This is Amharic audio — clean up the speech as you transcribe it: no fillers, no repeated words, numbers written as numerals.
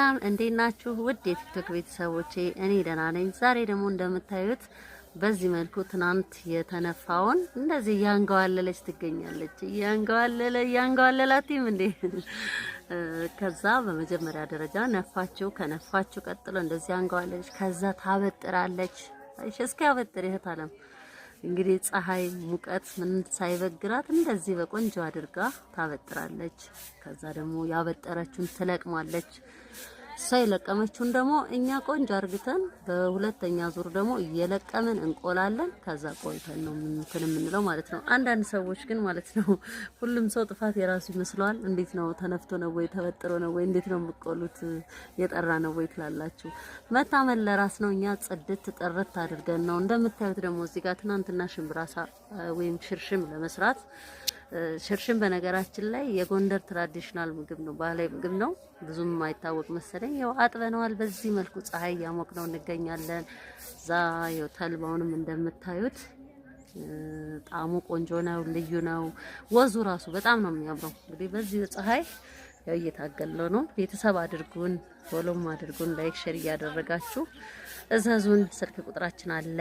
ሰላም እንዴት ናችሁ? ውድ የቲክቶክ ቤተሰቦቼ እኔ ደህና ነኝ። ዛሬ ደግሞ እንደምታዩት በዚህ መልኩ ትናንት የተነፋውን እንደዚህ ያንገዋለለች ትገኛለች። ያንገዋለላትም እንዴ ከዛ በመጀመሪያ ደረጃ ነፋችሁ። ከነፋችሁ ቀጥሎ እንደዚህ ያንገዋለለች። ከዛ ታበጥራለች። እሺ እስኪ ያበጥር ይሄት አለም እንግዲህ ፀሐይ ሙቀት ምን ሳይበግራት እንደዚህ በቆንጆ አድርጋ ታበጥራለች። ከዛ ደግሞ ያበጠረችውን ትለቅማለች። ሳይለቀመችውን ደግሞ እኛ ቆንጆ አርግተን በሁለተኛ ዙር ደግሞ እየለቀምን እንቆላለን። ከዛ ቆይተን ነው የምንለው ማለት ነው። አንዳንድ ሰዎች ግን ማለት ነው ሁሉም ሰው ጥፋት የራሱ ይመስለዋል። እንዴት ነው ተነፍቶ ነው ወይ ተበጥሮ ነው ወይ እንዴት ነው የምቆሉት የጠራ ነው ወይ ትላላችሁ? መታመን ለራስ ነው። እኛ ጽድት ጥርት አድርገን ነው። እንደምታዩት ደግሞ እዚህ ጋር ትናንትና ሽምብራሳ ወይም ሽርሽም ለመስራት ሽርሽም በነገራችን ላይ የጎንደር ትራዲሽናል ምግብ ነው፣ ባህላዊ ምግብ ነው። ብዙም አይታወቅ መሰለኝ። ያው አጥበነዋል። በዚህ መልኩ ፀሐይ ያሞቅነው እንገኛለን። ዛ ያው ተልባውንም እንደምታዩት ጣሙ ቆንጆ ነው፣ ልዩ ነው። ወዙ ራሱ በጣም ነው የሚያምረው። እንግዲህ በዚህ ፀሐይ ያው እየታገለው ነው። ቤተሰብ አድርጉን፣ ፎሎም አድርጉን፣ ላይክ ሼር እያደረጋችሁ እዘዙን። ስልክ ቁጥራችን አለ